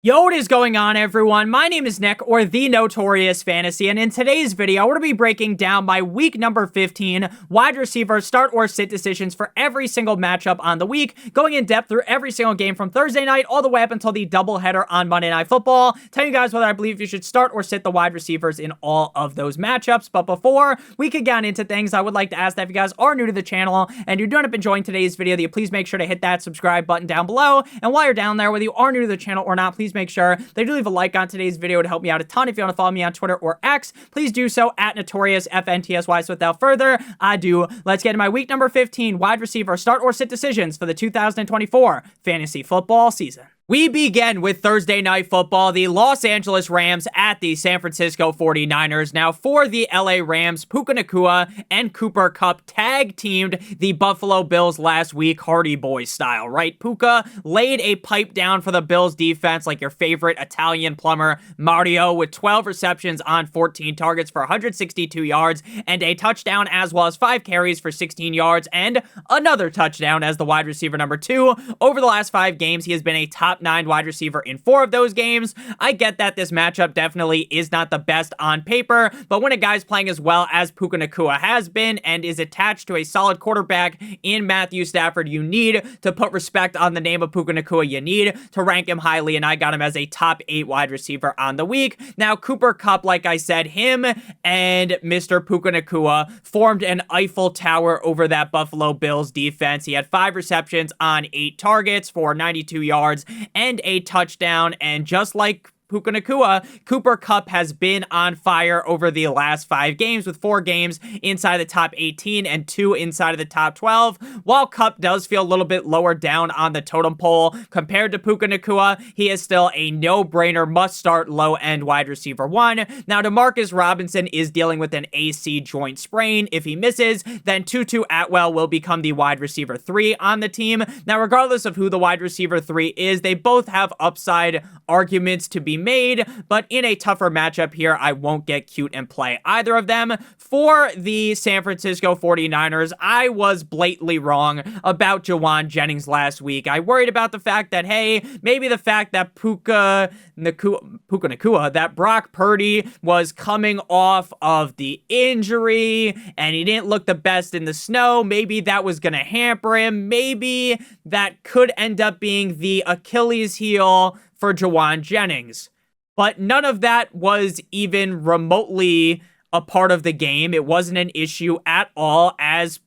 Yo, what is going on, everyone? My name is Nick, or the Notorious Fantasy, and in today's video, we're going to be breaking down my week number 15 wide receiver start or sit decisions for every single matchup on the week, going in depth through every single game from Thursday night all the way up until the doubleheader on Monday Night Football, telling you guys whether I believe you should start or sit the wide receivers in all of those matchups. But before we could get into things, I would like to ask that if you guys are new to the channel and you do end up enjoying today's video, that you please make sure to hit that subscribe button down below. And while you're down there, whether you are new to the channel or not, please make sure that you leave a like on today's video to help me out a ton. If you want to follow me on Twitter or X, please do so at NotoriousFantasy. So without further ado, let's get into my week number 15 wide receiver start or sit decisions for the 2024 fantasy football season. We begin with Thursday Night Football, the Los Angeles Rams at the San Francisco 49ers. Now, for the LA Rams, Puka Nacua and Cooper Kupp tag-teamed the Buffalo Bills last week, Hardy Boys style, right? Puka laid a pipe down for the Bills defense like your favorite Italian plumber, Mario, with 12 receptions on 14 targets for 162 yards and a touchdown, as well as 5 carries for 16 yards and another touchdown as the wide receiver number 2. Over the last 5 games, he has been a top 9 wide receiver in 4 of those games. I get that this matchup definitely is not the best on paper, but when a guy's playing as well as Puka Nacua has been and is attached to a solid quarterback in Matthew Stafford, you need to put respect on the name of Puka Nacua. You need to rank him highly, and I got him as a top 8 wide receiver on the week. Now, Cooper Kupp, like I said, him and Mr. Puka Nacua formed an Eiffel Tower over that Buffalo Bills defense. He had 5 receptions on 8 targets for 92 yards and a touchdown, and just like Puka Nacua, Cooper Kupp has been on fire over the last 5 games, with 4 games inside the top 18 and 2 inside of the top 12. While Kupp does feel a little bit lower down on the totem pole compared to Puka Nacua, he is still a no-brainer, must-start low-end wide receiver 1. Now, DeMarcus Robinson is dealing with an AC joint sprain. If he misses, then Tutu Atwell will become the wide receiver 3 on the team. Now, regardless of who the wide receiver 3 is, they both have upside arguments to be made, but in a tougher matchup here, I won't get cute and play either of them. For the San Francisco 49ers, I was blatantly wrong about Jauan Jennings last week. I worried about the fact that, hey, maybe the fact that Puka Nacua, that Brock Purdy was coming off of the injury and he didn't look the best in the snow, maybe that was going to hamper him. Maybe that could end up being the Achilles heel for Jauan Jennings. But none of that was even remotely a part of the game. It wasn't an issue at all, as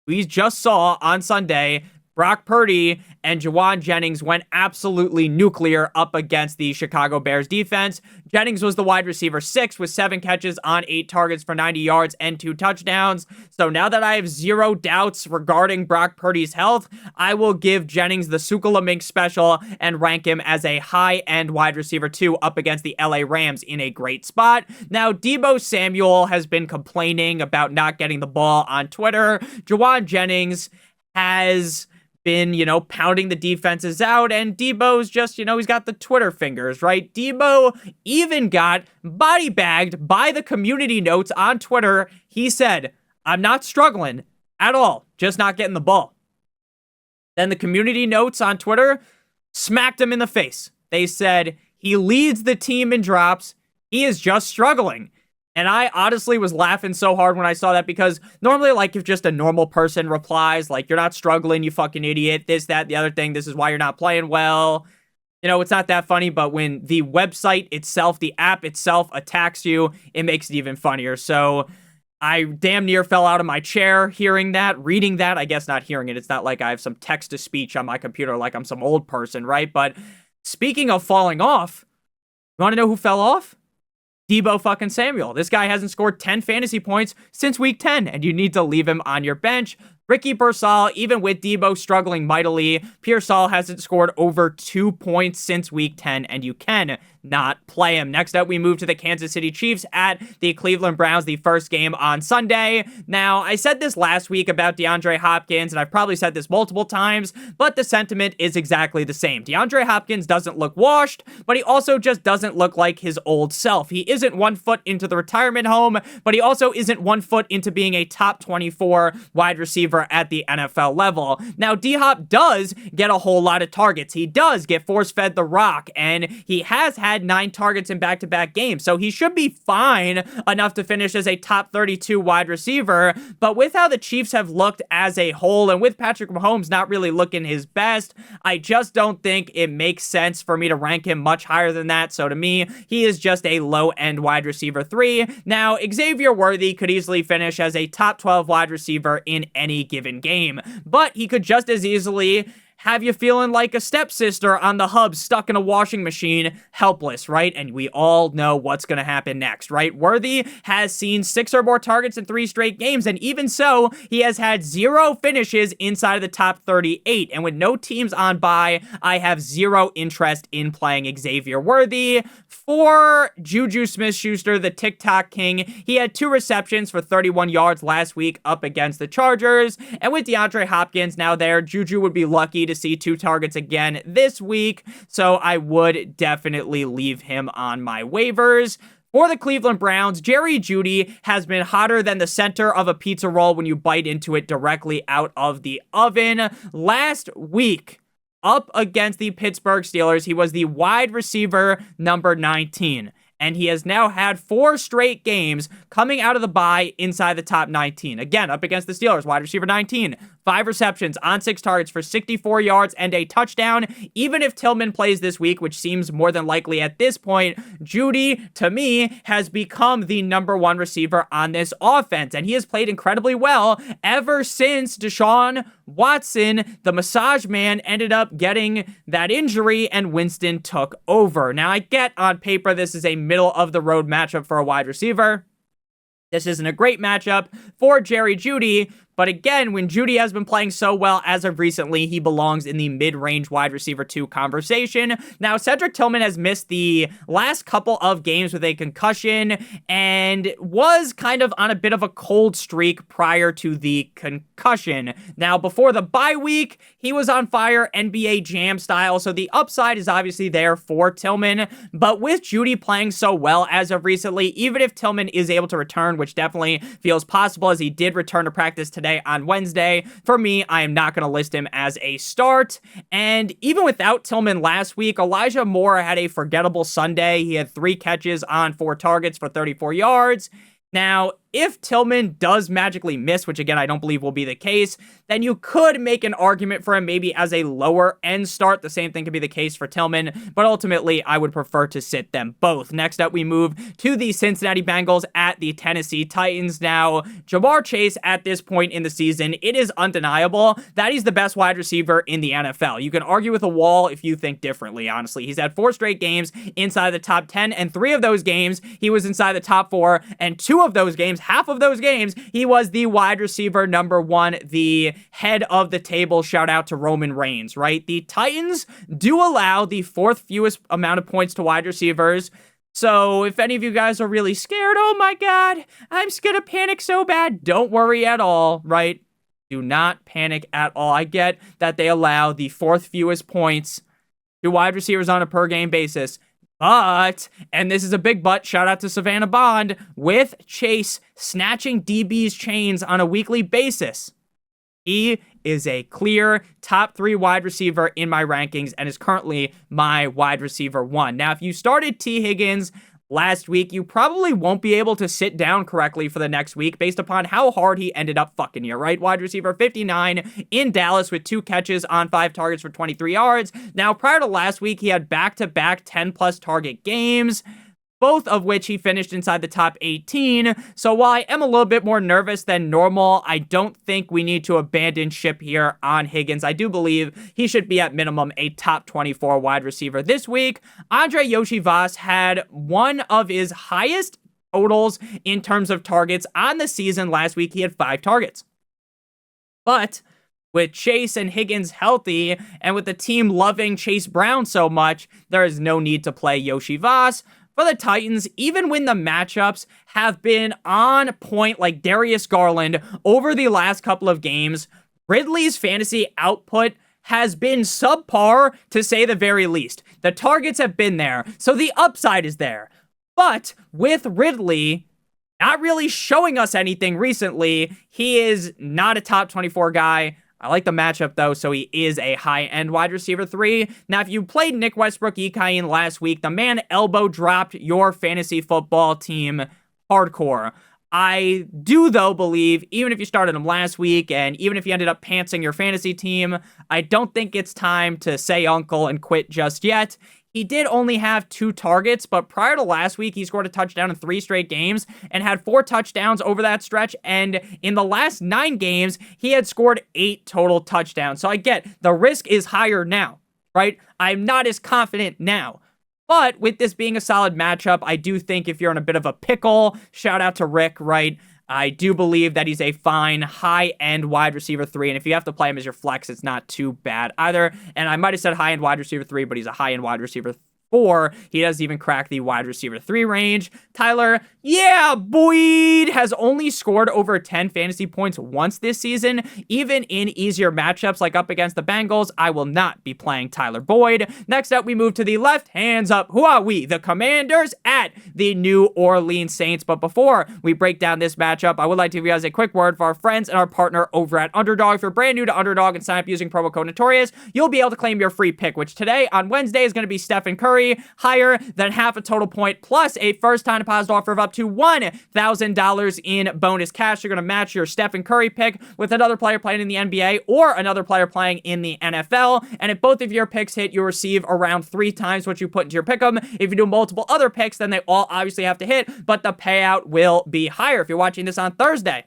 we just saw on Sunday. Brock Purdy and Jauan Jennings went absolutely nuclear up against the Chicago Bears defense. Jennings was the wide receiver 6 with 7 catches on 8 targets for 90 yards and 2 touchdowns. So now that I have 0 doubts regarding Brock Purdy's health, I will give Jennings the Sukulamink special and rank him as a high-end wide receiver 2 up against the LA Rams in a great spot. Now, Deebo Samuel has been complaining about not getting the ball on Twitter. Jauan Jennings has been, pounding the defenses out, and Deebo's just, he's got the Twitter fingers, right? Deebo even got body bagged by the community notes on Twitter. He said, "I'm not struggling at all, just not getting the ball." Then the community notes on Twitter smacked him in the face. They said, "He leads the team in drops. He is just struggling." And I honestly was laughing so hard when I saw that, because normally, like, if just a normal person replies, like, "You're not struggling, you fucking idiot, this, that, the other thing, this is why you're not playing well," it's not that funny. But when the website itself, the app itself attacks you, it makes it even funnier. So I damn near fell out of my chair hearing that, reading that. I guess not hearing it. It's not like I have some text-to-speech on my computer like I'm some old person, right? But speaking of falling off, you want to know who fell off? Deebo fucking Samuel. This guy hasn't scored 10 fantasy points since week 10, and you need to leave him on your bench. Ricky Pearsall, even with Deebo struggling mightily, Pearsall hasn't scored over 2 points since week 10, and you can not play him. Next up, we move to the Kansas City Chiefs at the Cleveland Browns, the first game on Sunday. Now, I said this last week about DeAndre Hopkins, and I've probably said this multiple times, but the sentiment is exactly the same. DeAndre Hopkins doesn't look washed, but he also just doesn't look like his old self. He isn't 1 foot into the retirement home, but he also isn't 1 foot into being a top 24 wide receiver receiver at the NFL level. Now, D-Hop does get a whole lot of targets. He does get force-fed the rock, and he has had 9 targets in back-to-back games, so he should be fine enough to finish as a top 32 wide receiver. But with how the Chiefs have looked as a whole, and with Patrick Mahomes not really looking his best, I just don't think it makes sense for me to rank him much higher than that. So to me, he is just a low-end wide receiver 3. Now, Xavier Worthy could easily finish as a top 12 wide receiver in any given game, but he could just as easily have you feeling like a stepsister on the hub stuck in a washing machine, helpless, right? And we all know what's going to happen next, right? Worthy has seen 6 or more targets in 3 straight games, and even so, he has had 0 finishes inside of the top 38. And with no teams on bye, I have 0 interest in playing Xavier Worthy. For Juju Smith-Schuster, the TikTok king, he had 2 receptions for 31 yards last week up against the Chargers. And with DeAndre Hopkins now there, Juju would be lucky to see 2 targets again this week, so I would definitely leave him on my waivers. For the Cleveland Browns, Jerry Jeudy has been hotter than the center of a pizza roll when you bite into it directly out of the oven. Last week, up against the Pittsburgh Steelers, he was the wide receiver number 19. And he has now had 4 straight games coming out of the bye inside the top 19. Again, up against the Steelers, wide receiver 19. 5 receptions on 6 targets for 64 yards and a touchdown. Even if Tillman plays this week, which seems more than likely at this point, Jeudy, to me, has become the number 1 receiver on this offense. And he has played incredibly well ever since Deshaun Watson, the massage man, ended up getting that injury and Winston took over. Now, I get on paper this is a middle-of-the-road matchup for a wide receiver. This isn't a great matchup for Jerry Jeudy, but again, when Jeudy has been playing so well as of recently, he belongs in the mid-range wide receiver 2 conversation. Now, Cedric Tillman has missed the last couple of games with a concussion and was kind of on a bit of a cold streak prior to the concussion. Now, before the bye week, he was on fire NBA Jam style, so the upside is obviously there for Tillman. But with Jeudy playing so well as of recently, even if Tillman is able to return, which definitely feels possible as he did return to practice today on Wednesday, for me, I am not going to list him as a start. And even without Tillman last week, Elijah Moore had a forgettable Sunday. He had 3 catches on 4 targets for 34 yards. Now, if Tillman does magically miss, which again, I don't believe will be the case, then you could make an argument for him maybe as a lower end start. The same thing could be the case for Tillman, but ultimately I would prefer to sit them both. Next up, we move to the Cincinnati Bengals at the Tennessee Titans. Now, Ja'Marr Chase at this point in the season, it is undeniable that he's the best wide receiver in the NFL. You can argue with a wall if you think differently, honestly. He's had 4 straight games inside the top 10, and 3 of those games, he was inside the top 4, and 2 of those games, half of those games, he was the wide receiver number 1, the head of the table. Shout out to Roman Reigns, right? The Titans do allow the 4th fewest amount of points to wide receivers. So if any of you guys are really scared, oh my God, I'm gonna panic so bad, don't worry at all, right? Do not panic at all. I get that they allow the 4th fewest points to wide receivers on a per game basis. But, and this is a big but, shout out to Savannah Bond, with Chase snatching DB's chains on a weekly basis, he is a clear top 3 wide receiver in my rankings and is currently my wide receiver 1. Now, if you started T. Higgins last week, you probably won't be able to sit down correctly for the next week based upon how hard he ended up fucking you, right? Wide receiver 59 in Dallas with 2 catches on 5 targets for 23 yards. Now, prior to last week, he had back-to-back 10-plus target games, both of which he finished inside the top 18. So while I am a little bit more nervous than normal, I don't think we need to abandon ship here on Higgins. I do believe he should be at minimum a top 24 wide receiver this week. Andre Yoshivas had one of his highest totals in terms of targets on the season last week. He had 5 targets. But with Chase and Higgins healthy, and with the team loving Chase Brown so much, there is no need to play Yoshivas. For the Titans, even when the matchups have been on point like Darius Garland over the last couple of games, Ridley's fantasy output has been subpar, to say the very least. The targets have been there, so the upside is there. But with Ridley not really showing us anything recently. He is not a top 24 guy. I like the matchup, though, so he is a high-end wide receiver 3. Now, if you played Nick Westbrook-Ikhine last week, the man elbow dropped your fantasy football team hardcore. I do, though, believe, even if you started him last week, and even if you ended up pantsing your fantasy team, I don't think it's time to say uncle and quit just yet. He did only have 2 targets, but prior to last week, he scored a touchdown in 3 straight games and had 4 touchdowns over that stretch. And in the last 9 games, he had scored 8 total touchdowns. So I get the risk is higher now, right? I'm not as confident now. But with this being a solid matchup, I do think if you're in a bit of a pickle, shout out to Rick, right? I do believe that he's a fine, high-end wide receiver 3, and if you have to play him as your flex, it's not too bad either. And I might have said high-end wide receiver 3, but he's a high-end wide receiver 4. He doesn't even crack the wide receiver 3 range. Tyler, yeah, Boyd, has only scored over 10 fantasy points once this season. Even in easier matchups like up against the Bengals, I will not be playing Tyler Boyd. Next up, we move to the left. Hands up. Who are we? The Commanders at the New Orleans Saints. But before we break down this matchup, I would like to give you guys a quick word for our friends and our partner over at Underdog. If you're brand new to Underdog and sign up using promo code Notorious, you'll be able to claim your free pick, which today on Wednesday is going to be Stephen Curry, higher than half a total point, plus a first-time deposit offer of up to $1,000 in bonus cash. You're going to match your Stephen Curry pick with another player playing in the NBA or another player playing in the NFL. And if both of your picks hit, you receive around 3 times what you put into your pick'em. If you do multiple other picks, then they all obviously have to hit, but the payout will be higher. If you're watching this on Thursday,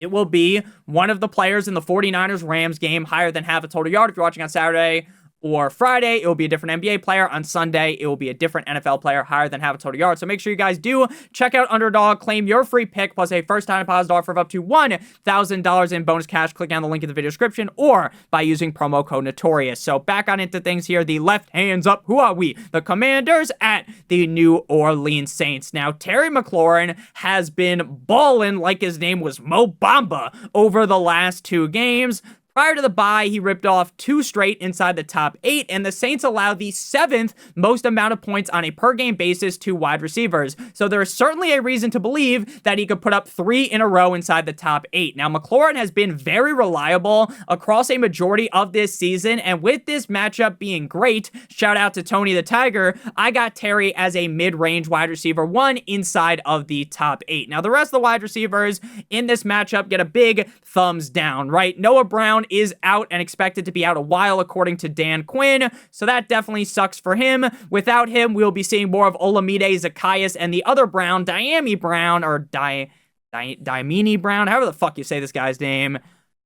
it will be one of the players in the 49ers-Rams game higher than half a total yard. If you're watching on Saturday or Friday, it will be a different NBA player. On Sunday, it will be a different NFL player higher than half a total yard. So make sure you guys do check out Underdog, claim your free pick plus a first-time deposit offer of up to $1,000 in bonus cash. Click on the link in the video description or by using promo code Notorious. So back on into things here. The left hands up. Who are we? The Commanders at the New Orleans Saints. Now, Terry McLaurin has been balling like his name was Mo Bamba over the last 2 games. Prior to the bye, he ripped off 2 straight inside the top 8, and the Saints allowed the 7th most amount of points on a per-game basis to wide receivers. So there is certainly a reason to believe that he could put up 3 in a row inside the top 8. Now, McLaurin has been very reliable across a majority of this season, and with this matchup being great, shout out to Tony the Tiger, I got Terry as a mid-range wide receiver 1 inside of the top 8. Now, the rest of the wide receivers in this matchup get a big thumbs down, right? Noah Brown is out and expected to be out a while, according to Dan Quinn, so that definitely sucks for him. Without him, we'll be seeing more of Olamide Zacchaeus and the other Brown, Diami Brown, or Diamini Brown, however the fuck you say this guy's name.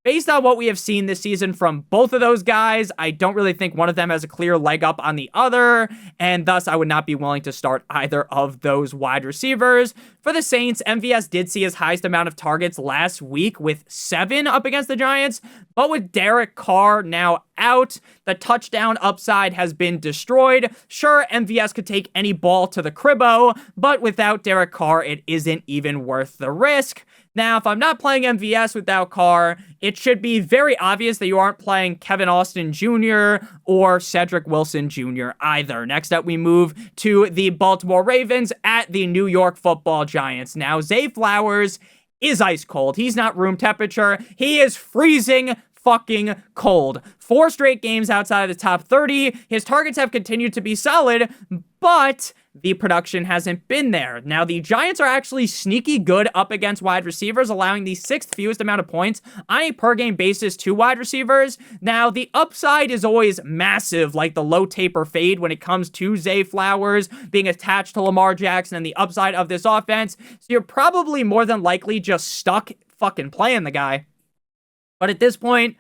Based on what we have seen this season from both of those guys, I don't really think one of them has a clear leg up on the other, and thus I would not be willing to start either of those wide receivers. For the Saints, MVS did see his highest amount of targets last week with 7 up against the Giants, but with Derek Carr now out, the touchdown upside has been destroyed. Sure, MVS could take any ball to the cribbo, but without Derek Carr, it isn't even worth the risk. Now, if I'm not playing MVS without Carr, it should be very obvious that you aren't playing Kevin Austin Jr. or Cedric Wilson Jr. either. Next up, we move to the Baltimore Ravens at the New York Football Giants. Now, Zay Flowers is ice cold. He's not room temperature. He is freezing fucking cold. 4 straight games outside of the top 30. His targets have continued to be solid, but the production hasn't been there. Now, the Giants are actually sneaky good up against wide receivers, allowing the 6th fewest amount of points on a per-game basis to wide receivers. Now, the upside is always massive, like the low taper fade when it comes to Zay Flowers being attached to Lamar Jackson and the upside of this offense. So you're probably more than likely just stuck fucking playing the guy. But at this point,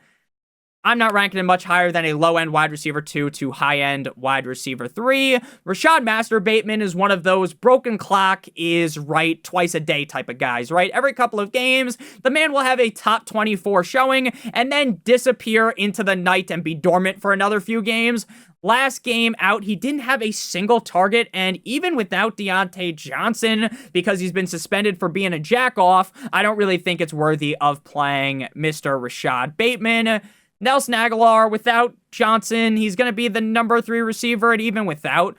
I'm not ranking him much higher than a low-end wide receiver 2 to high-end wide receiver 3. Rashad Master Bateman is one of those broken clock is right twice a day type of guys, right? Every couple of games, the man will have a top 24 showing and then disappear into the night and be dormant for another few games. Last game out, he didn't have a single target, and even without Deontay Johnson, because he's been suspended for being a jack-off, I don't really think it's worthy of playing Mr. Rashad Bateman. Nelson Aguilar, without Johnson, he's going to be the number 3 receiver, and even without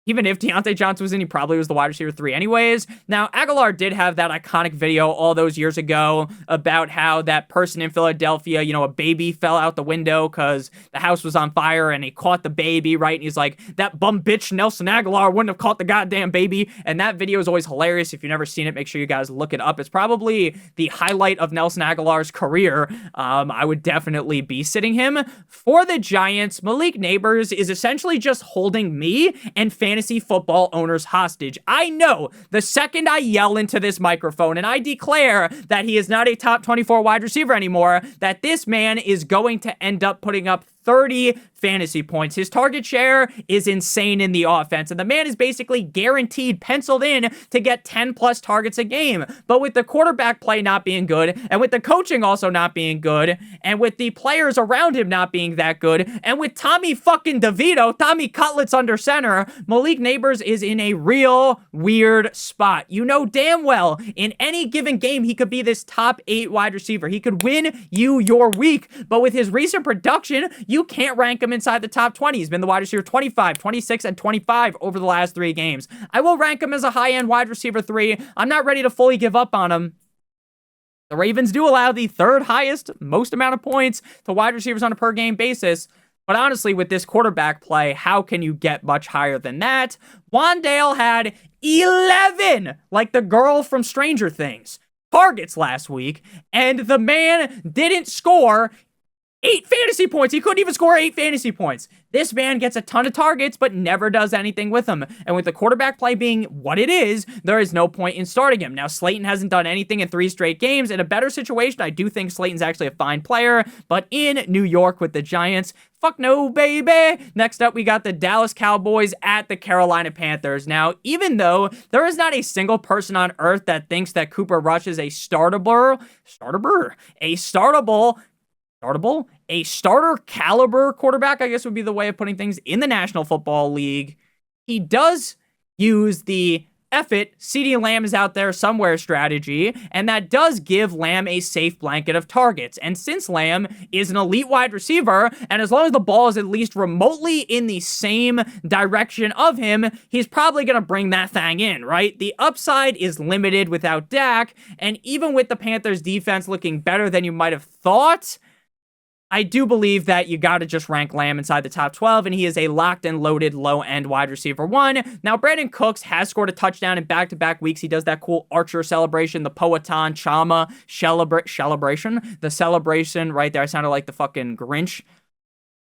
Even if Deontay Johnson was in, he probably was the wide receiver 3 anyways. Now, Aguilar did have that iconic video all those years ago about how that person in Philadelphia, a baby fell out the window because the house was on fire and he caught the baby, right? And he's like, that bum bitch Nelson Aguilar wouldn't have caught the goddamn baby. And that video is always hilarious. If you've never seen it, make sure you guys look it up. It's probably the highlight of Nelson Aguilar's career. I would definitely be sitting him. For the Giants, Malik Neighbors is essentially just holding me and fantasy football owners hostage. I know the second I yell into this microphone and I declare that he is not a top 24 wide receiver anymore, that this man is going to end up putting up 30 fantasy points. His target share is insane in the offense, and the man is basically guaranteed, penciled in to get 10 plus targets a game. But with the quarterback play not being good, and with the coaching also not being good, and with the players around him not being that good, and with Tommy fucking DeVito, Tommy Cutlets under center, Malik Neighbors is in a real weird spot. You know damn well, in any given game, he could be this top 8 wide receiver. He could win you your week, but with his recent production, you can't rank him inside the top 20. He's been the wide receiver 25, 26, and 25 over the last 3 games. I will rank him as a high-end wide receiver 3. I'm not ready to fully give up on him. The Ravens do allow the 3rd highest, most amount of points to wide receivers on a per-game basis. But honestly, with this quarterback play, how can you get much higher than that? Wandale had 11, like the girl from Stranger Things, targets last week, and the man didn't score 8 fantasy points. He couldn't even score 8 fantasy points. This man gets a ton of targets, but never does anything with them. And with the quarterback play being what it is, there is no point in starting him. Now, Slayton hasn't done anything in 3 straight games. In a better situation, I do think Slayton's actually a fine player. But in New York with the Giants, fuck no, baby. Next up, we got the Dallas Cowboys at the Carolina Panthers. Now, even though there is not a single person on earth that thinks that Cooper Rush is a starter caliber quarterback, I guess would be the way of putting things, in the National Football League, he does use the F it, CeeDee Lamb is out there somewhere strategy, and that does give Lamb a safe blanket of targets. And since Lamb is an elite wide receiver, and as long as the ball is at least remotely in the same direction of him, he's probably going to bring that thing in, right? The upside is limited without Dak, and even with the Panthers defense looking better than you might have thought, I do believe that you got to just rank Lamb inside the top 12, and he is a locked and loaded low-end wide receiver 1. Now, Brandon Cooks has scored a touchdown in back-to-back weeks. He does that cool Archer celebration, the Powhatan Chama celebration. The celebration right there. I sounded like the fucking Grinch.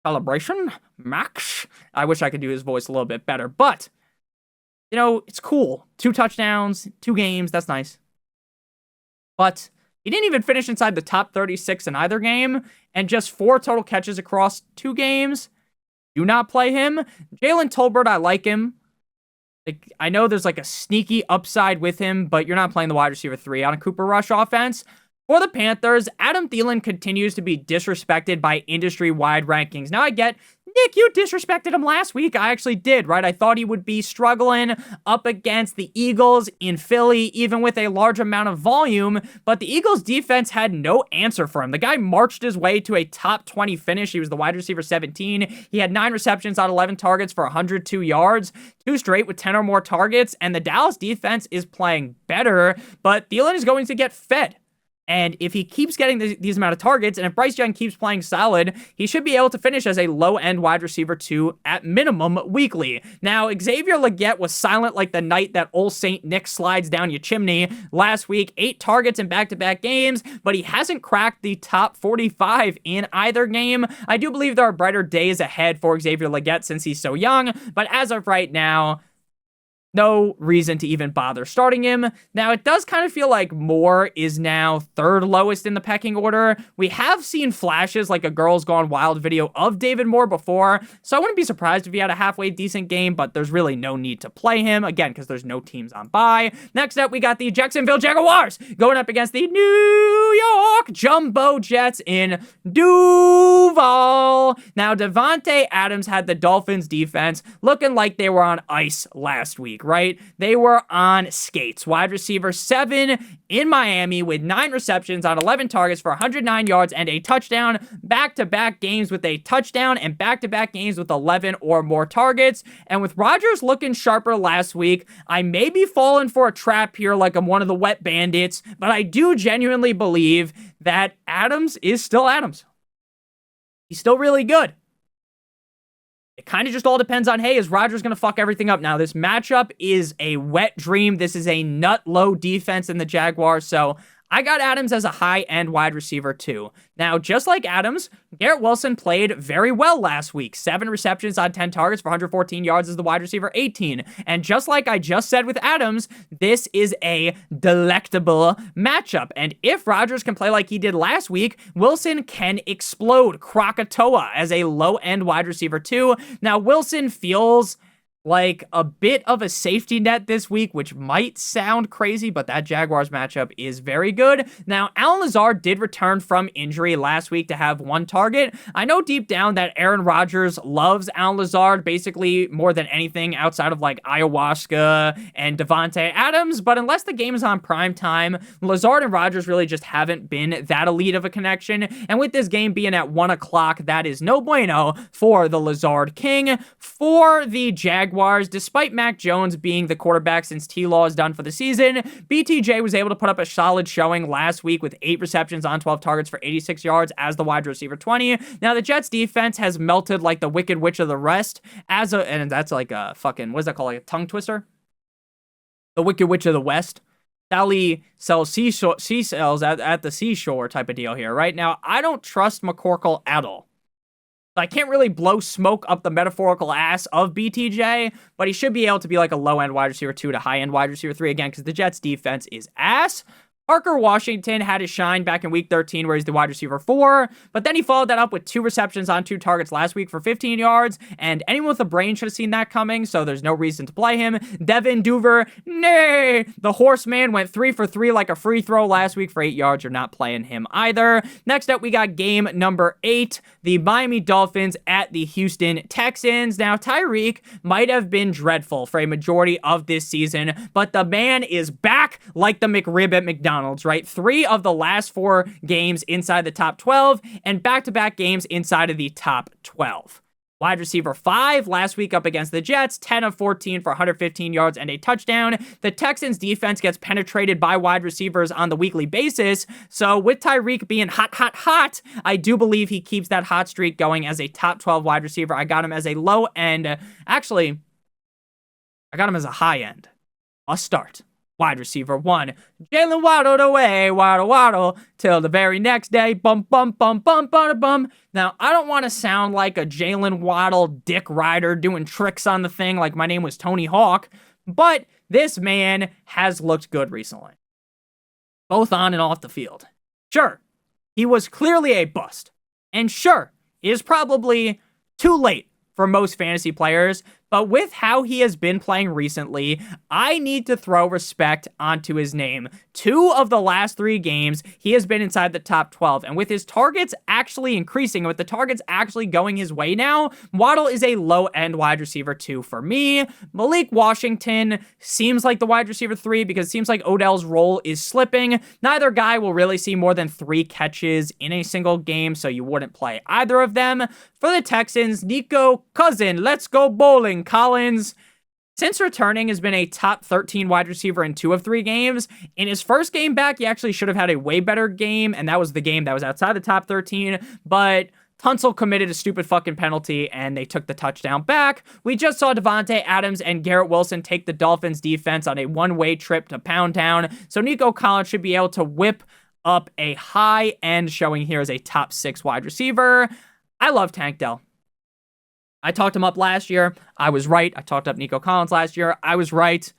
Celebration? Max? I wish I could do his voice a little bit better, but, it's cool. 2 touchdowns, 2 games. That's nice. But he didn't even finish inside the top 36 in either game, and just 4 total catches across 2 games. Do not play him. Jalen Tolbert, I like him. I know there's a sneaky upside with him, but you're not playing the wide receiver 3 on a Cooper Rush offense. For the Panthers, Adam Thielen continues to be disrespected by industry-wide rankings. Now, I get, Nick, you disrespected him last week. I actually did, right? I thought he would be struggling up against the Eagles in Philly, even with a large amount of volume, but the Eagles defense had no answer for him. The guy marched his way to a top 20 finish. He was the wide receiver 17. He had 9 receptions on 11 targets for 102 yards, 2 straight with 10 or more targets, and the Dallas defense is playing better, but Thielen is going to get fed. And if he keeps getting these amount of targets, and if Bryce Young keeps playing solid, he should be able to finish as a low-end wide receiver 2 at minimum weekly. Now, Xavier Legette was silent like the night that old Saint Nick slides down your chimney last week. 8 targets in back-to-back games, but he hasn't cracked the top 45 in either game. I do believe there are brighter days ahead for Xavier Legette since he's so young, but as of right now, no reason to even bother starting him. Now, it does kind of feel like Moore is now 3rd lowest in the pecking order. We have seen flashes like a Girls Gone Wild video of David Moore before, so I wouldn't be surprised if he had a halfway decent game, but there's really no need to play him, again, because there's no teams on bye. Next up, we got the Jacksonville Jaguars going up against the New York Jumbo Jets in Duval. Now, Devontae Adams had the Dolphins defense looking like they were on ice last week, week, right? They were on skates. Wide receiver 7 in Miami with 9 receptions on 11 targets for 109 yards and a touchdown. Back-to-back games with a touchdown and back-to-back games with 11 or more targets. And with Rodgers looking sharper last week, I may be falling for a trap here like I'm one of the wet bandits, but I do genuinely believe that Adams is still Adams. He's still really good. It kind of just all depends on, hey, is Rodgers going to fuck everything up? Now, this matchup is a wet dream. This is a nut-low defense in the Jaguars, so I got Adams as a high-end wide receiver too. Now, just like Adams, Garrett Wilson played very well last week. 7 receptions on 10 targets for 114 yards as the wide receiver 18. And just like I just said with Adams, this is a delectable matchup. And if Rodgers can play like he did last week, Wilson can explode Krakatoa as a low-end wide receiver too. Now, Wilson feels like a bit of a safety net this week, which might sound crazy, but that Jaguars matchup is very good. Now, Allen Lazard did return from injury last week to have 1 target. I know deep down that Aaron Rodgers loves Allen Lazard basically more than anything outside of like ayahuasca and Devontae Adams, but unless the game is on prime time, Lazard and Rodgers really just haven't been that elite of a connection. And with this game being at 1 o'clock, that is no bueno for the Lazard King. For the Jaguars, despite Mac Jones being the quarterback since T-Law is done for the season, BTJ was able to put up a solid showing last week with 8 receptions on 12 targets for 86 yards as the wide receiver 20. Now, the Jets defense has melted like the Wicked Witch of the West and that's like a fucking, what is that called, like a tongue twister? The Wicked Witch of the West. Sally sells seashells at the seashore type of deal here, right? Now, I don't trust McCorkle at all. I can't really blow smoke up the metaphorical ass of BTJ, but he should be able to be like a low-end wide receiver 2 to high-end wide receiver 3 again, because the Jets' defense is ass. Parker Washington had his shine back in week 13 where he's the wide receiver 4, but then he followed that up with 2 receptions on 2 targets last week for 15 yards, and anyone with a brain should have seen that coming, so there's no reason to play him. Devin Duvernay, nay, the horseman went 3 for 3 like a free throw last week for 8 yards. You're not playing him either. Next up, we got game number 8, the Miami Dolphins at the Houston Texans. Now, Tyreek might have been dreadful for a majority of this season, but the man is back like the McRib at McDonald's. Right? 3 of the last 4 games inside the top 12 and back-to-back games inside of the top 12. Wide receiver 5 last week up against the Jets, 10 of 14 for 115 yards and a touchdown. The Texans defense gets penetrated by wide receivers on the weekly basis. So with Tyreek being hot, I do believe he keeps that hot streak going as a top 12 wide receiver. I got him as a low end. Actually, I got him as a high end. I'll start. Wide receiver 1, Jalen waddled away, waddle, till the very next day, bum. Now, I don't want to sound like a Jalen Waddle dick rider doing tricks on the thing like my name was Tony Hawk, but this man has looked good recently, both on and off the field. Sure, he was clearly a bust, and sure, it is probably too late for most fantasy players, but with how he has been playing recently, I need to throw respect onto his name. 2 of the last 3 games, he has been inside the top 12, and with his targets actually increasing, with the targets actually going his way now, Waddle is a low-end wide receiver 2 for me. Malik Washington seems like the wide receiver 3 because it seems like Odell's role is slipping. Neither guy will really see more than 3 catches in a single game, so you wouldn't play either of them. For the Texans, Nico Cousin, let's go bowling, Collins, since returning, has been a top 13 wide receiver in 2 of 3 games. In his first game back, he actually should have had a way better game, and that was the game that was outside the top 13, but Tunsil committed a stupid fucking penalty, and they took the touchdown back. We just saw Devontae Adams and Garrett Wilson take the Dolphins defense on a one-way trip to Pound Town, so Nico Collins should be able to whip up a high-end showing here as a top 6 wide receiver. I love Tank Dell. I talked him up last year. I was right. I talked up Nico Collins last year. I was right.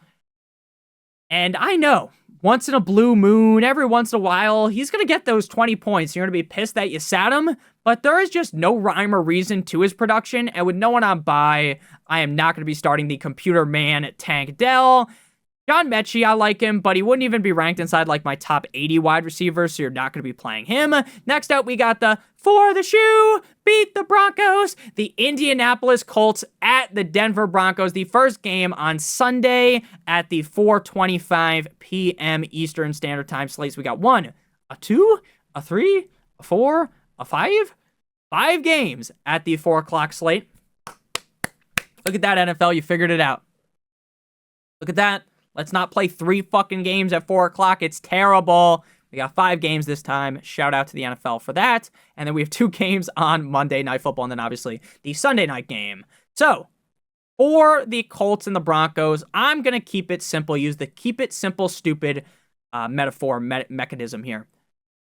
And I know, once in a blue moon, every once in a while, he's going to get those 20 points. You're going to be pissed that you sat him, but there is just no rhyme or reason to his production. And with no one on bye, I am not going to be starting the computer man Tank Dell. John Mechie, I like him, but he wouldn't even be ranked inside like my top 80 wide receivers, so you're not going to be playing him. Next up, we got the for the shoe, beat the Broncos, the Indianapolis Colts at the Denver Broncos, the first game on Sunday at the 4:25 p.m. Eastern Standard Time slates. We got 1, a 2, a 3, a 4, a 5. 5 games at the 4 o'clock slate. Look at that, NFL. You figured it out. Look at that. Let's not play 3 fucking games at 4 o'clock. It's terrible. We got 5 games this time. Shout out to the NFL for that. And then we have 2 games on Monday Night Football, and then obviously the Sunday night game. So, for the Colts and the Broncos, I'm going to keep it simple. Use the keep it simple, stupid mechanism here.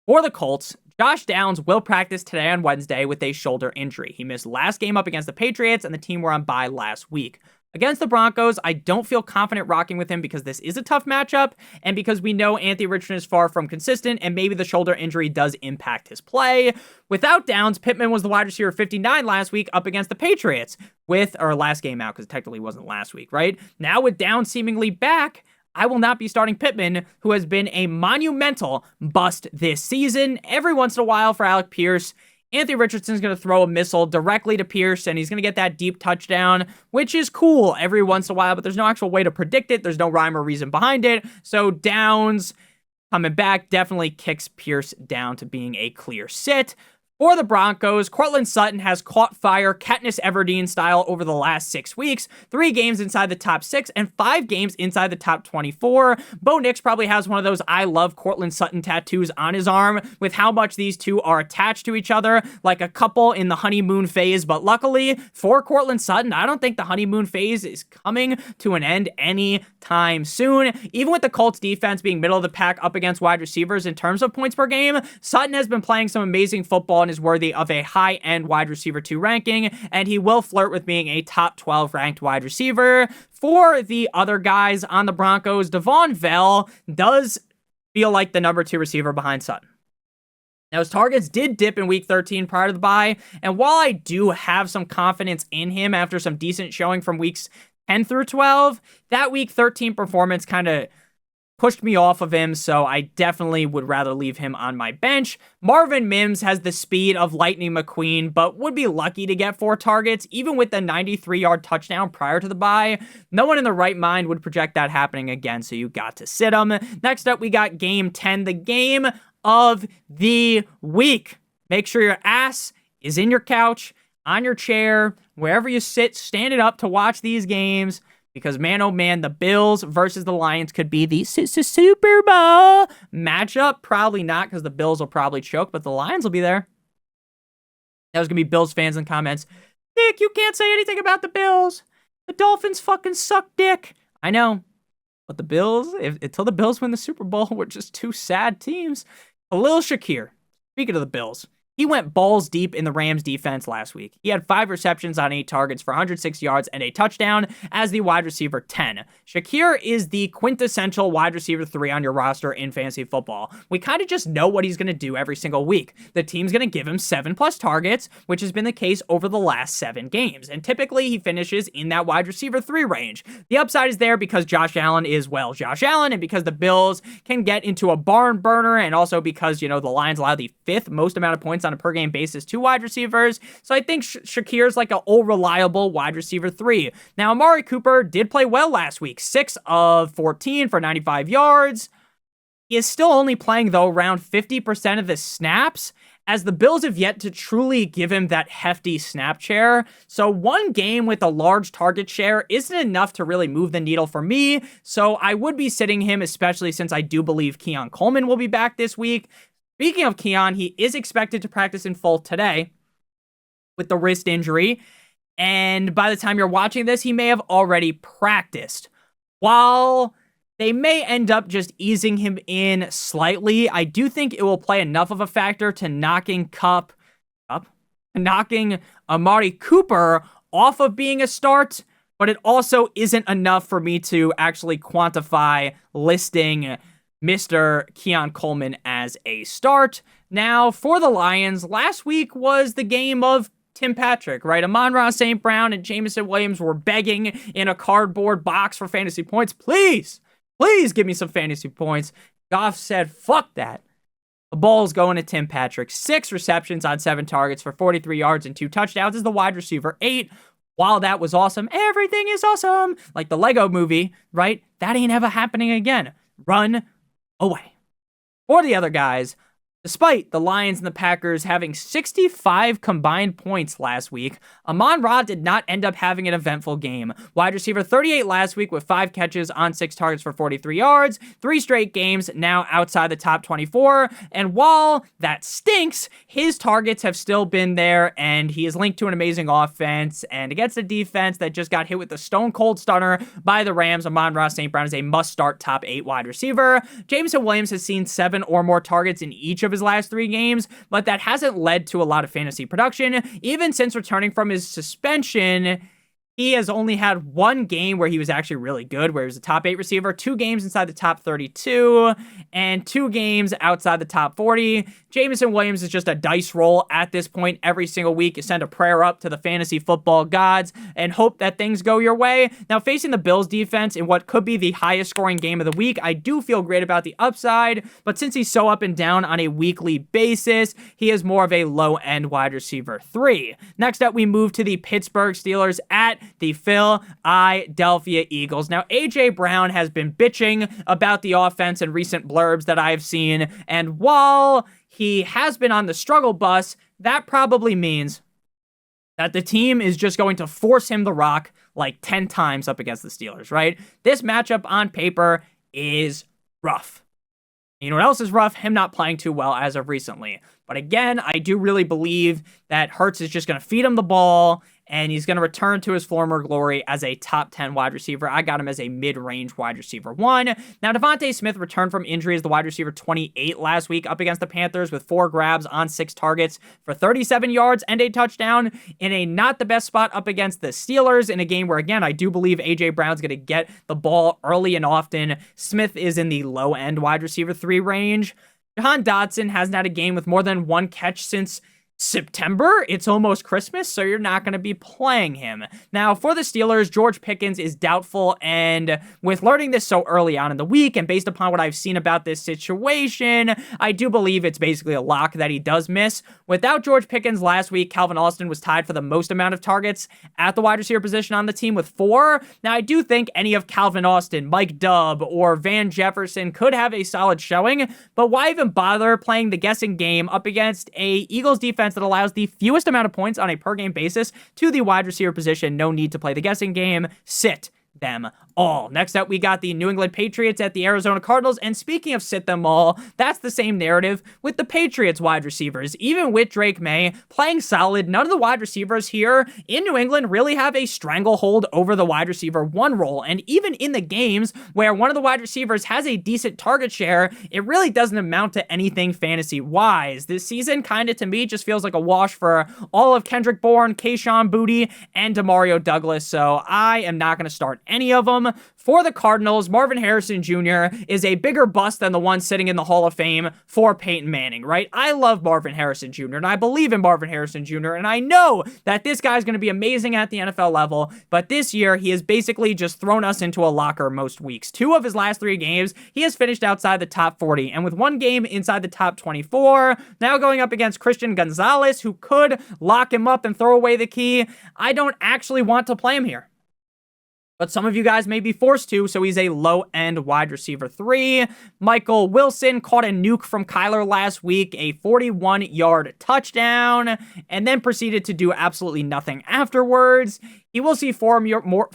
For the Colts, Josh Downs will practice today on Wednesday with a shoulder injury. He missed last game up against the Patriots, and the team were on bye last week. Against the Broncos, I don't feel confident rocking with him because this is a tough matchup, and because we know Anthony Richardson is far from consistent, and maybe the shoulder injury does impact his play. Without Downs, Pittman was the wide receiver 59 last week up against the Patriots, or last game out, because it technically wasn't last week, right? Now with Downs seemingly back, I will not be starting Pittman, who has been a monumental bust this season. Every once in a while for Alec Pierce, Anthony Richardson's going to throw a missile directly to Pierce, and he's going to get that deep touchdown, which is cool every once in a while, but there's no actual way to predict it. There's no rhyme or reason behind it. So Downs coming back definitely kicks Pierce down to being a clear sit. For the Broncos, Courtland Sutton has caught fire Katniss Everdeen style over the last 6 weeks. 3 games inside the top 6 and 5 games inside the top 24. Bo Nix probably has one of those I love Courtland Sutton tattoos on his arm with how much these two are attached to each other, like a couple in the honeymoon phase. But luckily for Courtland Sutton, I don't think the honeymoon phase is coming to an end anytime soon. Even with the Colts defense being middle of the pack up against wide receivers in terms of points per game, Sutton has been playing some amazing football and is worthy of a high-end wide receiver 2 ranking, and he will flirt with being a top 12 ranked wide receiver. For the other guys on the Broncos, Devon Bell does feel like the number 2 receiver behind Sutton. Now, his targets did dip in week 13 prior to the bye, and while I do have some confidence in him after some decent showing from weeks 10 through 12, that week 13 performance kind of pushed me off of him, so I definitely would rather leave him on my bench. Marvin Mims has the speed of Lightning McQueen, but would be lucky to get 4 targets, even with the 93-yard touchdown prior to the bye. No one in their right mind would project that happening again, so you got to sit him. Next up, we got Game 10, the game of the week. Make sure your ass is in your couch, on your chair, wherever you sit, stand it up to watch these games. Because, man, oh, man, the Bills versus the Lions could be the Super Bowl matchup. Probably not, because the Bills will probably choke, but the Lions will be there. There's going to be Bills fans in comments. Nick, you can't say anything about the Bills. The Dolphins fucking suck dick. I know. But the Bills, until the Bills win the Super Bowl, we're just 2 sad teams. Khalil Shakir, speaking of the Bills, he went balls deep in the Rams defense last week. He had 5 receptions on 8 targets for 106 yards and a touchdown as the wide receiver 10. Shakir is the quintessential wide receiver 3 on your roster in fantasy football. We kind of just know what he's going to do every single week. The team's going to give him 7+ targets, which has been the case over the last 7 games. And typically he finishes in that wide receiver 3 range. The upside is there because Josh Allen is, well, Josh Allen, and because the Bills can get into a barn burner, and also because, the Lions allow the 5th most amount of points on a per game basis to wide receivers. So I think Shakir's like an all-reliable wide receiver 3. Now, Amari Cooper did play well last week. 6 of 14 for 95 yards. He is still only playing, though, around 50% of the snaps, as the Bills have yet to truly give him that hefty snap share. So 1 game with a large target share isn't enough to really move the needle for me. So I would be sitting him, especially since I do believe Keon Coleman will be back this week. Speaking of Keon, he is expected to practice in full today with the wrist injury. And by the time you're watching this, he may have already practiced. While they may end up just easing him in slightly, I do think it will play enough of a factor to knocking Amari Cooper off of being a start, but it also isn't enough for me to actually quantify listing Mr. Keon Coleman as a start. Now, for the Lions, last week was the game of Tim Patrick, right? Amon-Ra St. Brown and Jameson Williams were begging in a cardboard box for fantasy points. Please, Please give me some fantasy points. Goff said, fuck that. The ball's going to Tim Patrick. 6 receptions on 7 targets for 43 yards and 2 touchdowns as the wide receiver 8. While that was awesome, everything is awesome. Like the Lego movie, right? That ain't ever happening again. Run away. For the other guys, despite the Lions and the Packers having 65 combined points last week, Amon-Ra did not end up having an eventful game. Wide receiver 38 last week with 5 catches on 6 targets for 43 yards, 3 straight games now outside the top 24, and while that stinks, his targets have still been there, and he is linked to an amazing offense, and against a defense that just got hit with the stone-cold stunner by the Rams, Amon-Ra St. Brown is a must-start top 8 wide receiver. Jameson Williams has seen 7 or more targets in each of his last 3 games, but that hasn't led to a lot of fantasy production. Even since returning from his suspension, he has only had 1 game where he was actually really good, where he was a top 8 receiver, 2 games inside the top 32, and 2 games outside the top 40. Jameson Williams is just a dice roll at this point. Every single week, you send a prayer up to the fantasy football gods and hope that things go your way. Now, facing the Bills defense in what could be the highest scoring game of the week, I do feel great about the upside, but since he's so up and down on a weekly basis, he is more of a low-end wide receiver 3. Next up, we move to the Pittsburgh Steelers at the Philadelphia Eagles. Now, A.J. Brown has been bitching about the offense in recent blurbs that I've seen, and while he has been on the struggle bus, that probably means that the team is just going to force him to rock like 10 times up against the Steelers, right? This matchup on paper is rough. You know what else is rough? Him not playing too well as of recently. But again, I do really believe that Hurts is just going to feed him the ball, and he's going to return to his former glory as a top 10 wide receiver. I got him as a mid-range wide receiver 1. Now, Devontae Smith returned from injury as the wide receiver 28 last week up against the Panthers with 4 grabs on 6 targets for 37 yards and a touchdown in a not the best spot up against the Steelers in a game where, again, I do believe A.J. Brown's going to get the ball early and often. Smith is in the low-end wide receiver 3 range. Jahan Dotson hasn't had a game with more than 1 catch since September. It's almost Christmas, so you're not going to be playing him. Now, for the Steelers, George Pickens is doubtful, and with learning this so early on in the week, and based upon what I've seen about this situation, I do believe it's basically a lock that he does miss. Without George Pickens last week, Calvin Austin was tied for the most amount of targets at the wide receiver position on the team with 4. Now, I do think any of Calvin Austin, Mike Dubb, or Van Jefferson could have a solid showing, but why even bother playing the guessing game up against a Eagles defense that allows the fewest amount of points on a per game basis to the wide receiver position? No need to play the guessing game. Sit them all. Next up, we got the New England Patriots at the Arizona Cardinals, and speaking of sit them all, that's the same narrative with the Patriots wide receivers. Even with Drake May playing solid, none of the wide receivers here in New England really have a stranglehold over the wide receiver 1 role, and even in the games where one of the wide receivers has a decent target share, it really doesn't amount to anything fantasy-wise. This season, kind of to me, just feels like a wash for all of Kendrick Bourne, Kayshon Boutte, and Demario Douglas, so I am not going to start any of them. For the Cardinals, Marvin Harrison Jr. is a bigger bust than the one sitting in the Hall of Fame for Peyton Manning, right? I love Marvin Harrison Jr., and I believe in Marvin Harrison Jr., and I know that this guy's going to be amazing at the NFL level, but this year, he has basically just thrown us into a locker most weeks. 2 of his last 3 games, he has finished outside the top 40, and with 1 game inside the top 24, now going up against Christian Gonzalez, who could lock him up and throw away the key, I don't actually want to play him here. But some of you guys may be forced to, so he's a low-end wide receiver 3. Michael Wilson caught a nuke from Kyler last week, a 41-yard touchdown, and then proceeded to do absolutely nothing afterwards. He will see 4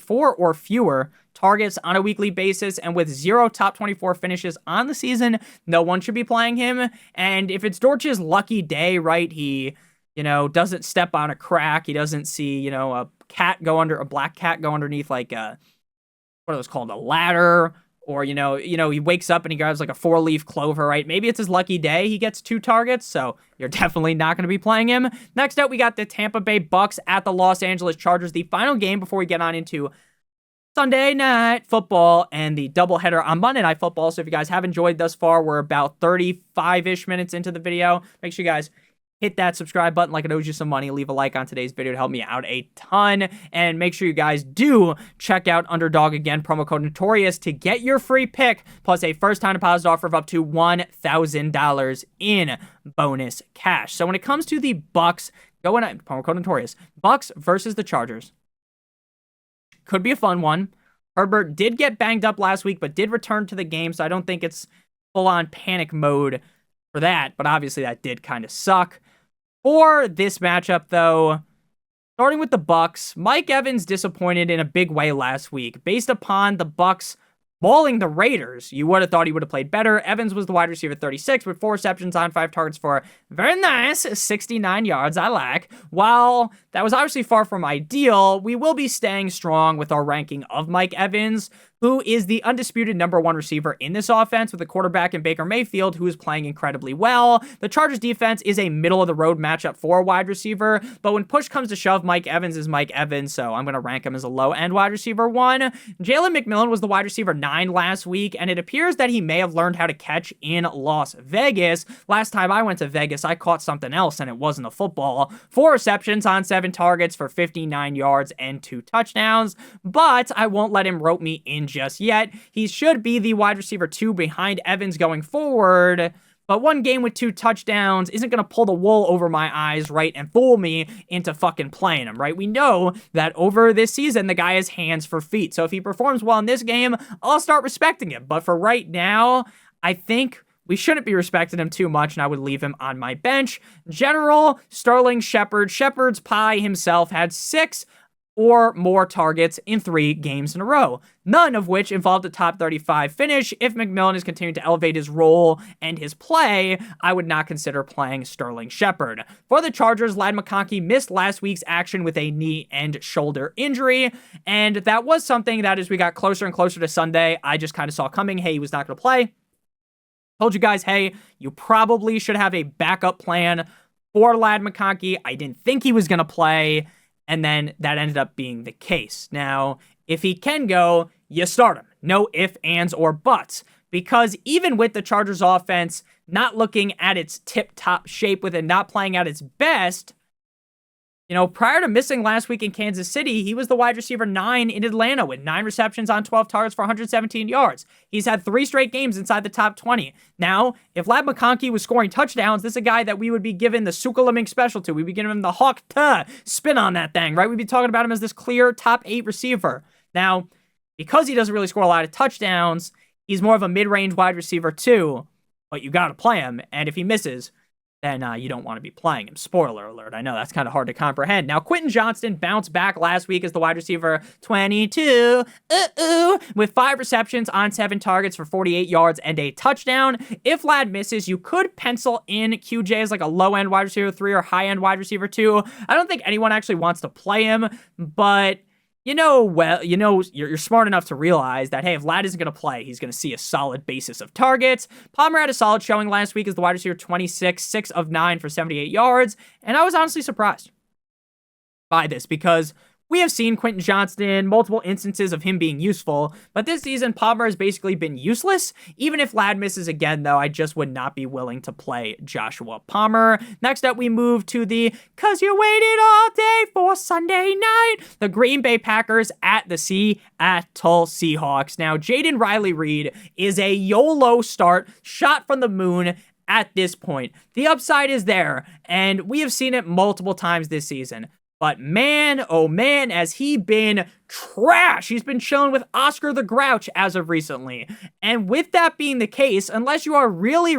or fewer targets on a weekly basis, and with 0 top 24 finishes on the season, no one should be playing him. And if it's Dortch's lucky day, right, he doesn't step on a crack, he doesn't see, a black cat go underneath like what are those called, a ladder, or he wakes up and he grabs like a 4-leaf clover, right? Maybe it's his lucky day, he gets 2 targets, so you're definitely not going to be playing him. Next up, we got the Tampa Bay Bucks at the Los Angeles Chargers, the final game before we get on into Sunday Night Football and the doubleheader on Monday Night Football. So if you guys have enjoyed thus far, we're about 35-ish minutes into the video. Make sure you guys hit that subscribe button like it owes you some money. Leave a like on today's video to help me out a ton. And make sure you guys do check out Underdog again, promo code Notorious, to get your free pick, plus a first-time deposit offer of up to $1,000 in bonus cash. So when it comes to the Bucks, promo code Notorious, Bucks versus the Chargers. Could be a fun one. Herbert did get banged up last week, but did return to the game, so I don't think it's full-on panic mode for that, but obviously that did kind of suck. For this matchup, though, starting with the Bucks, Mike Evans disappointed in a big way last week. Based upon the Bucks mauling the Raiders, you would have thought he would have played better. Evans was the wide receiver 36 with 4 receptions on 5 targets for very nice 69 yards. I like. While that was obviously far from ideal, we will be staying strong with our ranking of Mike Evans, who is the undisputed #1 receiver in this offense with a quarterback in Baker Mayfield, who is playing incredibly well. The Chargers defense is a middle-of-the-road matchup for a wide receiver, but when push comes to shove, Mike Evans is Mike Evans, so I'm going to rank him as a low-end wide receiver 1. Jalen McMillan was the wide receiver 9 last week, and it appears that he may have learned how to catch in Las Vegas. Last time I went to Vegas, I caught something else, and it wasn't a football. 4 receptions on 7 targets for 59 yards and 2 touchdowns, but I won't let him rope me in just yet. He should be the wide receiver 2 behind Evans going forward, but one game with 2 touchdowns isn't going to pull the wool over my eyes, right, and fool me into fucking playing him, right? We know that over this season, the guy has hands for feet, so if he performs well in this game, I'll start respecting him, but for right now, I think we shouldn't be respecting him too much, and I would leave him on my bench. General Sterling Shepard, Shepherd's Pie himself, had 6 or more targets in 3 games in a row, none of which involved a top 35 finish. If McMillan is continuing to elevate his role and his play, I would not consider playing Sterling Shepard. For the Chargers, Ladd McConkey missed last week's action with a knee and shoulder injury, and that was something that as we got closer and closer to Sunday, I just kind of saw coming. Hey, he was not going to play. Told you guys, hey, you probably should have a backup plan for Ladd McConkey. I didn't think he was going to play, and then that ended up being the case. Now, if he can go, you start him. No ifs, ands, or buts. Because even with the Chargers offense not looking at its tip-top shape with it not playing at its best, you know, prior to missing last week in Kansas City, he was the wide receiver 9 in Atlanta with 9 receptions on 12 targets for 117 yards. He's had 3 straight games inside the top 20. Now, if Ladd McConkey was scoring touchdowns, this is a guy that we would be giving the Sukalamink special to. We'd be giving him the hawk spin on that thing, right? We'd be talking about him as this clear top 8 receiver. Now, because he doesn't really score a lot of touchdowns, he's more of a mid-range wide receiver too, but you got to play him, and if he misses, then you don't want to be playing him. Spoiler alert. I know that's kind of hard to comprehend. Now, Quentin Johnston bounced back last week as the wide receiver 22, with 5 receptions on 7 targets for 48 yards and a touchdown. If Ladd misses, you could pencil in QJ as like a low-end wide receiver 3 or high-end wide receiver 2. I don't think anyone actually wants to play him, but you're smart enough to realize that, hey, if Ladd isn't going to play, he's going to see a solid basis of targets. Palmer had a solid showing last week as the wide receiver 26, 6 of 9 for 78 yards, and I was honestly surprised by this because we have seen Quentin Johnston, multiple instances of him being useful, but this season, Palmer has basically been useless. Even if Ladd misses again, though, I just would not be willing to play Joshua Palmer. Next up, we move to the "'cause you waited all day for Sunday night," the Green Bay Packers at the Seattle Seahawks. Now, Jaden Riley-Reed is a YOLO start, shot from the moon at this point. The upside is there, and we have seen it multiple times this season. But man, oh man, has he been trash. He's been chilling with Oscar the Grouch as of recently. And with that being the case, unless you are really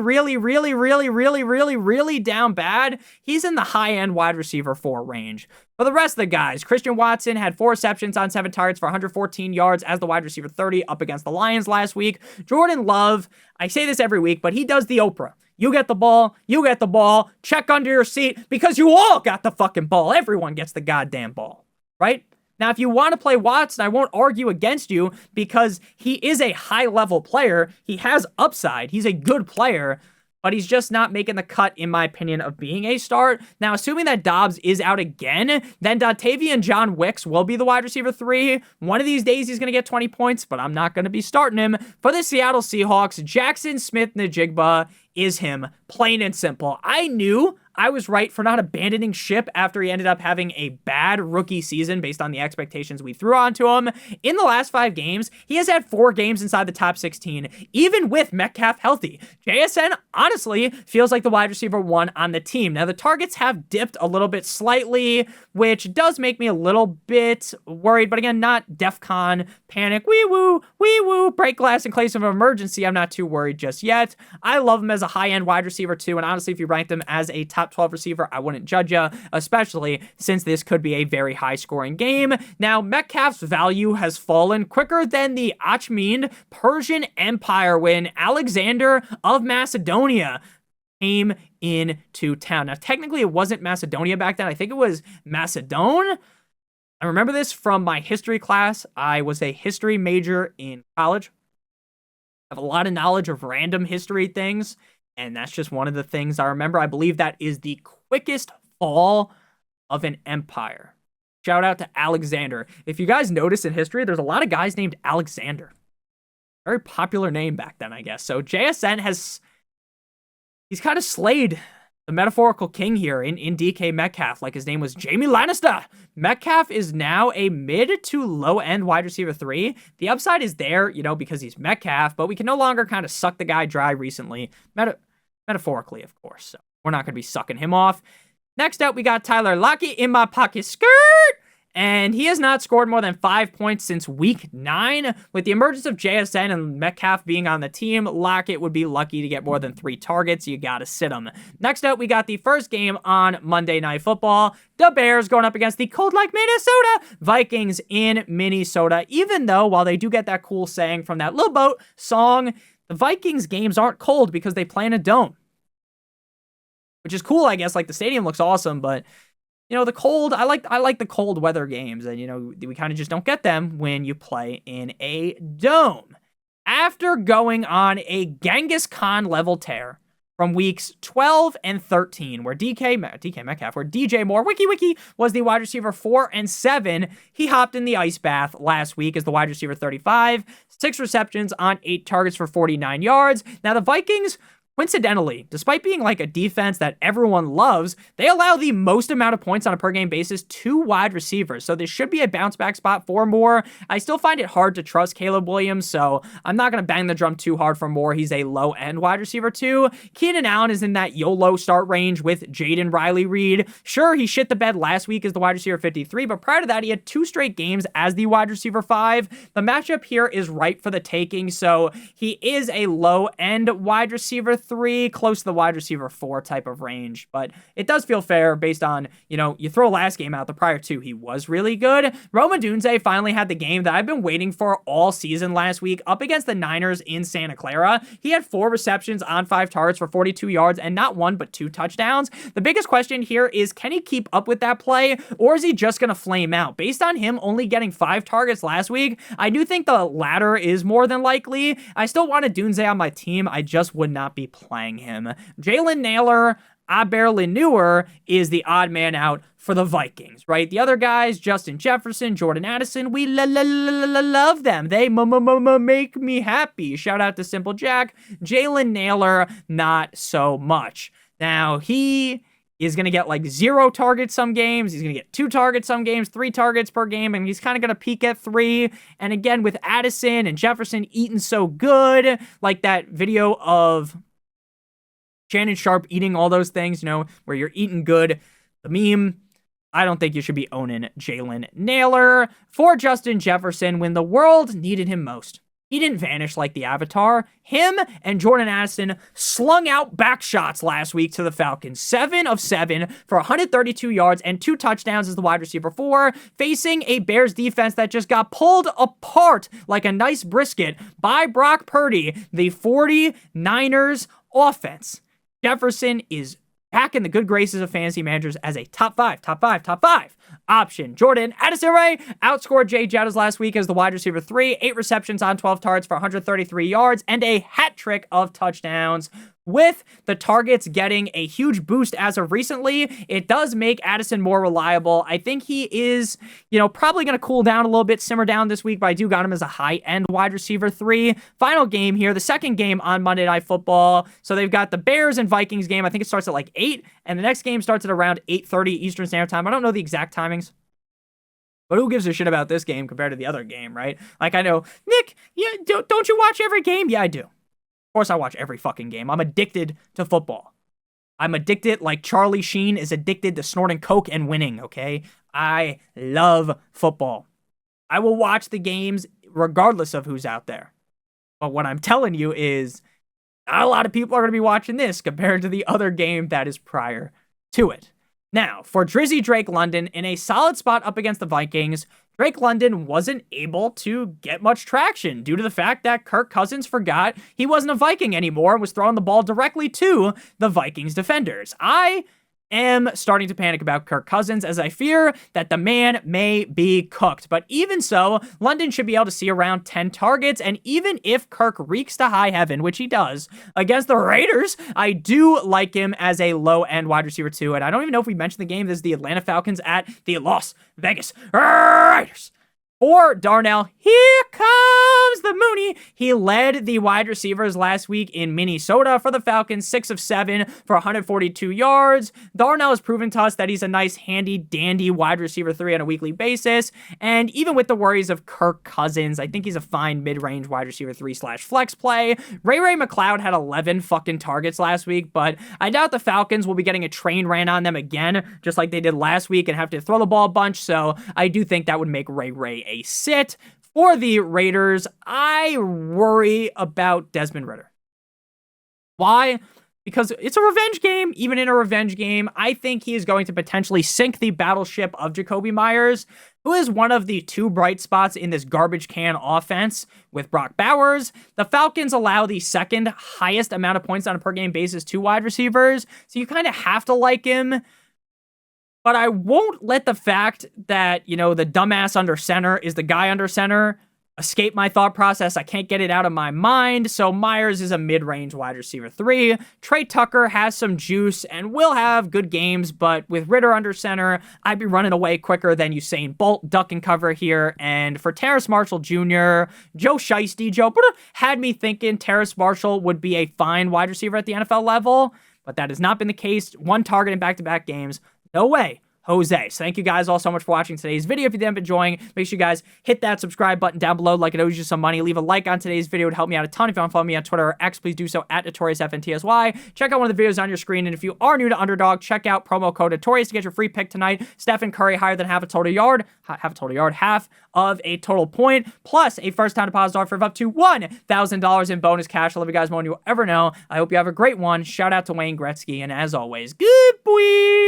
down bad, he's in the high-end wide receiver 4 range. For the rest of the guys, Christian Watson had 4 receptions on 7 targets for 114 yards as the wide receiver 30 up against the Lions last week. Jordan Love, I say this every week, but he does the Oprah. You get the ball, check under your seat, because you all got the fucking ball. Everyone gets the goddamn ball, right? Now, if you want to play Watson, I won't argue against you because he is a high-level player. He has upside. He's a good player, but he's just not making the cut, in my opinion, of being a start. Now, assuming that Dobbs is out again, then Dontavian John Wicks will be the wide receiver 3. One of these days, he's going to get 20 points, but I'm not going to be starting him. For the Seattle Seahawks, Jackson Smith-Njigba is him, plain and simple. I knew I was right for not abandoning ship after he ended up having a bad rookie season based on the expectations we threw onto him. In the last 5 games, he has had 4 games inside the top 16, even with Metcalf healthy. JSN honestly feels like the wide receiver 1 on the team. Now, the targets have dipped a little bit slightly, which does make me a little bit worried, but again, not DEFCON panic, wee woo, break glass in case of emergency. I'm not too worried just yet. I love him as a high-end wide receiver too, and honestly, if you ranked him as a top 12 receiver, I wouldn't judge you, especially since this could be a very high-scoring game. Now, Metcalf's value has fallen quicker than the Achmed Persian Empire when Alexander of Macedonia came into town. Now, technically, it wasn't Macedonia back then. I think it was Macedon. I remember this from my history class. I was a history major in college. I have a lot of knowledge of random history things, and that's just one of the things I remember. I believe that is the quickest fall of an empire. Shout out to Alexander. If you guys notice in history, there's a lot of guys named Alexander. Very popular name back then, I guess. So JSN he's kind of slayed the metaphorical king here in DK Metcalf, like his name was Jamie Lannister. Metcalf is now a mid to low end wide receiver 3. The upside is there, because he's Metcalf, but we can no longer kind of suck the guy dry recently, metaphorically, of course. So we're not going to be sucking him off. Next up, we got Tyler Lockett in my pocket skirt. And he has not scored more than 5 points since week 9. With the emergence of JSN and Metcalf being on the team, Lockett would be lucky to get more than 3 targets. You gotta sit him. Next up, we got the first game on Monday Night Football. The Bears going up against the cold like Minnesota Vikings in Minnesota. Even though, while they do get that cool saying from that Lil Boat song, the Vikings games aren't cold because they play in a dome. Which is cool, I guess. Like, the stadium looks awesome, but the cold, I like the cold weather games, and, we kind of just don't get them when you play in a dome. After going on a Genghis Khan level tear from weeks 12 and 13, where DJ Moore, wiki, was the wide receiver 4 and 7, he hopped in the ice bath last week as the wide receiver 35, 6 receptions on 8 targets for 49 yards. Now, the Vikings, coincidentally, despite being like a defense that everyone loves, they allow the most amount of points on a per game basis to wide receivers. So this should be a bounce back spot for Moore. I still find it hard to trust Caleb Williams, so I'm not going to bang the drum too hard for Moore. He's a low end wide receiver too. Keenan Allen is in that YOLO start range with Jaden Riley-Reed. Sure, he shit the bed last week as the wide receiver 53, but prior to that, he had 2 straight games as the wide receiver 5. The matchup here is ripe for the taking, so he is a low end wide receiver 3, close to the wide receiver 4 type of range, but it does feel fair based on, you throw last game out, the prior 2, he was really good. Rome Odunze finally had the game that I've been waiting for all season last week up against the Niners in Santa Clara. He had 4 receptions on 5 targets for 42 yards and not 1 but 2 touchdowns. The biggest question here is, can he keep up with that play, or is he just going to flame out? Based on him only getting 5 targets last week, I do think the latter is more than likely. I still want Odunze on my team. I just would not be playing him. Jalen Naylor, I barely knew her, is the odd man out for the Vikings, right? The other guys, Justin Jefferson, Jordan Addison, we love them. They make me happy. Shout out to Simple Jack. Jalen Naylor, not so much. Now, he is going to get like 0 targets some games. He's going to get 2 targets some games, 3 targets per game, and he's kind of going to peak at 3. And again, with Addison and Jefferson eating so good, like that video of Shannon Sharp eating all those things, where you're eating good, the meme, I don't think you should be owning Jalen Naylor. For Justin Jefferson, when the world needed him most, he didn't vanish like the Avatar. Him and Jordan Addison slung out back shots last week to the Falcons. 7 of 7 for 132 yards and 2 touchdowns as the wide receiver 4, facing a Bears defense that just got pulled apart like a nice brisket by Brock Purdy, the 49ers offense. Jefferson is back in the good graces of fantasy managers as a top five option. Jordan Addison Ray outscored Jay Jettas last week as the wide receiver 3, 8 receptions on 12 targets for 133 yards and a hat trick of touchdowns With the targets getting a huge boost as of recently, it does make Addison more reliable. I think he is, probably going to cool down a little bit, simmer down this week, but I do got him as a high-end wide receiver 3. Final game here, the second game on Monday Night Football. So they've got the Bears and Vikings game. I think it starts at like 8, and the next game starts at around 8:30 Eastern Standard Time. I don't know the exact timings. But who gives a shit about this game compared to the other game, right? Like, I know, Nick, don't you watch every game? Yeah, I do. Of course I watch every fucking game. I'm addicted to football. I'm addicted like Charlie Sheen is addicted to snorting coke and winning, okay? I love football. I will watch the games regardless of who's out there. But what I'm telling you is not a lot of people are going to be watching this compared to the other game that is prior to it. Now, for Drizzy Drake London, in a solid spot up against the Vikings, Drake London wasn't able to get much traction due to the fact that Kirk Cousins forgot he wasn't a Viking anymore and was throwing the ball directly to the Vikings defenders. I am starting to panic about Kirk Cousins as I fear that the man may be cooked. But even so, London should be able to see around 10 targets, and even if Kirk reeks to high heaven, which he does, against the Raiders, I do like him as a low-end wide receiver 2, and I don't even know if we mentioned the game. This is the Atlanta Falcons at the Las Vegas Raiders. For Darnell, here comes the Mooney. He led the wide receivers last week in Minnesota for the Falcons, 6 of 7 for 142 yards. Darnell has proven to us that he's a nice, handy-dandy wide receiver 3 on a weekly basis. And even with the worries of Kirk Cousins, I think he's a fine mid-range wide receiver 3/flex play. Ray McLeod had 11 fucking targets last week, but I doubt the Falcons will be getting a train ran on them again, just like they did last week, and have to throw the ball a bunch. So I do think that would make Ray a sit. For the Raiders, I worry about Desmond Ridder. Why? Because it's a revenge game. Even in a revenge game, I think he is going to potentially sink the battleship of Jacoby Myers, who is one of the 2 bright spots in this garbage can offense with Brock Bowers. The Falcons allow the second highest amount of points on a per game basis to wide receivers, so you kind of have to like him. But I won't let the fact that, the dumbass under center is the guy under center escape my thought process. I can't get it out of my mind. So Myers is a mid-range wide receiver 3. Trey Tucker has some juice and will have good games, but with Ridder under center, I'd be running away quicker than Usain Bolt, duck and cover here. And for Terrace Marshall Jr., Joe Shiesty, had me thinking Terrace Marshall would be a fine wide receiver at the NFL level, but that has not been the case. 1 target in back-to-back games. No way, Jose. So thank you guys all so much for watching today's video. If you did enjoying, make sure you guys hit that subscribe button down below like it owes you some money. Leave a like on today's video. It would help me out a ton. If you want to follow me on Twitter or X, please do so at NotoriousFantasy. Check out one of the videos on your screen. And if you are new to Underdog, check out promo code Notorious to get your free pick tonight. Stephen Curry higher than half a total yard, half of a total point, plus a first-time deposit offer of up to $1,000 in bonus cash. I love you guys more than you'll ever know. I hope you have a great one. Shout out to Wayne Gretzky. And as always, good boy.